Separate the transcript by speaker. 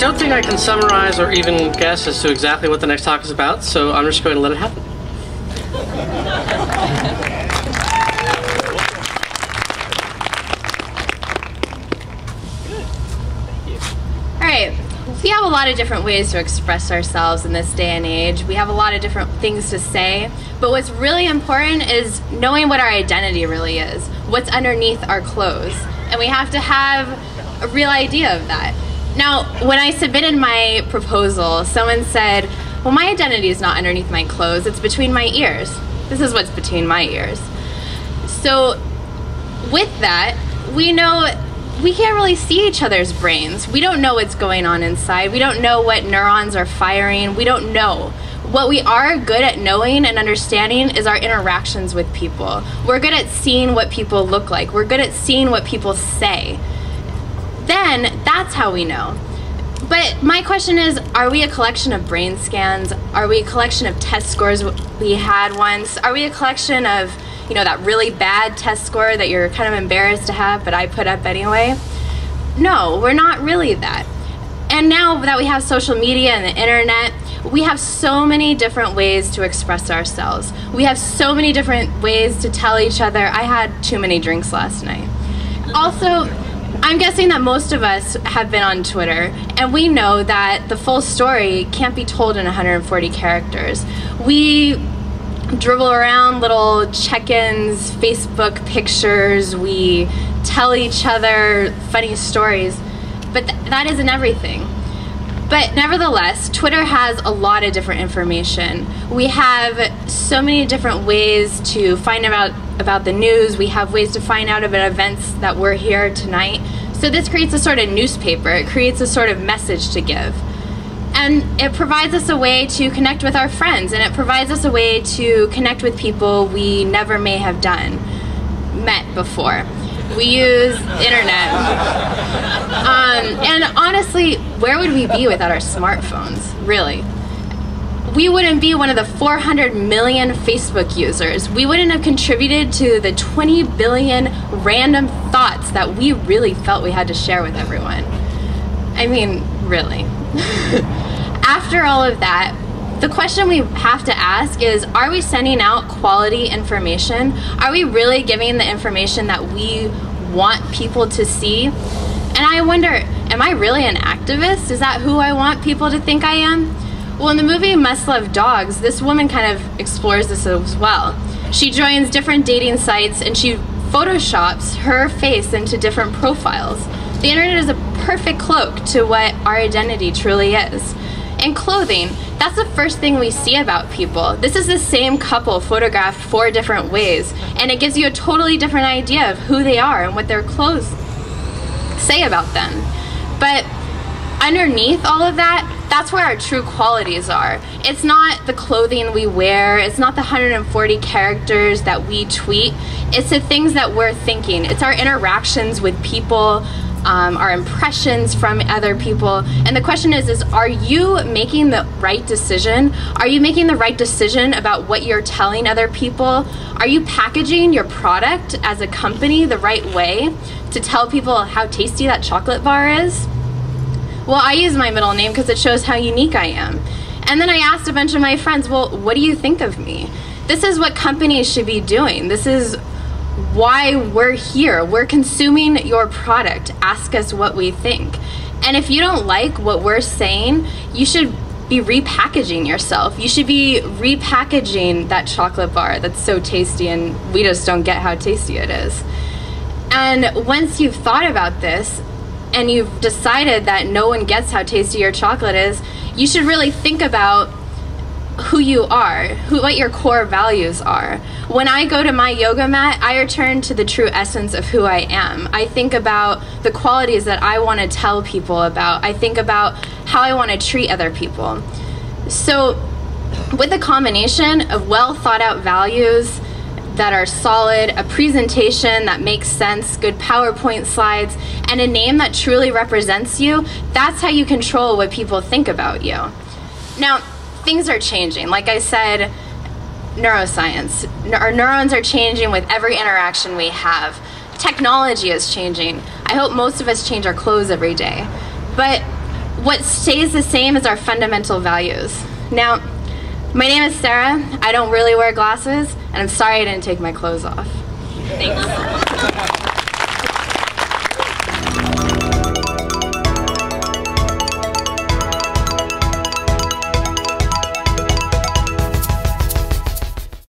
Speaker 1: don't think I can summarize or even guess as to exactly what the next talk is about, so I'm just going to let it happen.
Speaker 2: All right. We have a lot of different ways to express ourselves in this day and age. We have a lot of different things to say, but what's really important is knowing what our identity really is, what's underneath our clothes, and we have to have a real idea of that. Now, when I submitted my proposal, someone said, well, my identity is not underneath my clothes, it's between my ears. This is what's between my ears. So with that, we know we can't really see each other's brains. We don't know what's going on inside. We don't know what neurons are firing. We don't know. What we are good at knowing and understanding is our interactions with people. We're good at seeing what people look like. We're good at seeing what people say. Then that's how we know. But my question is, are we a collection of brain scans? Are we a collection of test scores we had once? Are we a collection of, you know, that really bad test score that you're kind of embarrassed to have, but I put up anyway? No, we're not really that. And now that we have social media and the internet, we have so many different ways to express ourselves. We have so many different ways to tell each other, I had too many drinks last night. Also, I'm guessing that most of us have been on Twitter, and we know that the full story can't be told in 140 characters. We dribble around little check-ins, Facebook pictures, we tell each other funny stories, but that isn't everything. But nevertheless, Twitter has a lot of different information. We have so many different ways to find out about the news. We have ways to find out about events that we're here tonight. So this creates a sort of newspaper. It creates a sort of message to give. And it provides us a way to connect with our friends, and it provides us a way to connect with people we never may have met before. We use the internet. And honestly, where would we be without our smartphones, really? We wouldn't be one of the 400 million Facebook users. We wouldn't have contributed to the 20 billion random thoughts that we really felt we had to share with everyone. I mean, really. After all of that, the question we have to ask is, are we sending out quality information? Are we really giving the information that we want people to see? And I wonder, am I really an activist? Is that who I want people to think I am? Well, in the movie Must Love Dogs, this woman kind of explores this as well. She joins different dating sites and she photoshops her face into different profiles. The internet is a perfect cloak to what our identity truly is. And clothing, that's the first thing we see about people. This is the same couple photographed 4 different ways, and it gives you a totally different idea of who they are and what their clothes say about them. But underneath all of that, that's where our true qualities are. It's not the clothing we wear, it's not the 140 characters that we tweet, it's the things that we're thinking. It's our interactions with people, our impressions from other people. And the question is are you making the right decision? Are you making the right decision about what you're telling other people? Are you packaging your product as a company the right way to tell people how tasty that chocolate bar is? Well, I use my middle name because it shows how unique I am. And then I asked a bunch of my friends, well, what do you think of me? This is what companies should be doing. This is why we're here. We're consuming your product. Ask us what we think. And if you don't like what we're saying, you should be repackaging yourself. You should be repackaging that chocolate bar that's so tasty and we just don't get how tasty it is. And once you've thought about this and you've decided that no one gets how tasty your chocolate is, you should really think about who you are, what your core values are. When I go to my yoga mat, I return to the true essence of who I am. I think about the qualities that I want to tell people about. I think about how I want to treat other people. So with a combination of well thought out values that are solid, a presentation that makes sense, good PowerPoint slides, and a name that truly represents you, that's how you control what people think about you. Now, things are changing. Like I said, neuroscience. Our neurons are changing with every interaction we have. Technology is changing. I hope most of us change our clothes every day. But what stays the same is our fundamental values. Now, my name is Sarah. I don't really wear glasses, and I'm sorry I didn't take my clothes off. Thanks.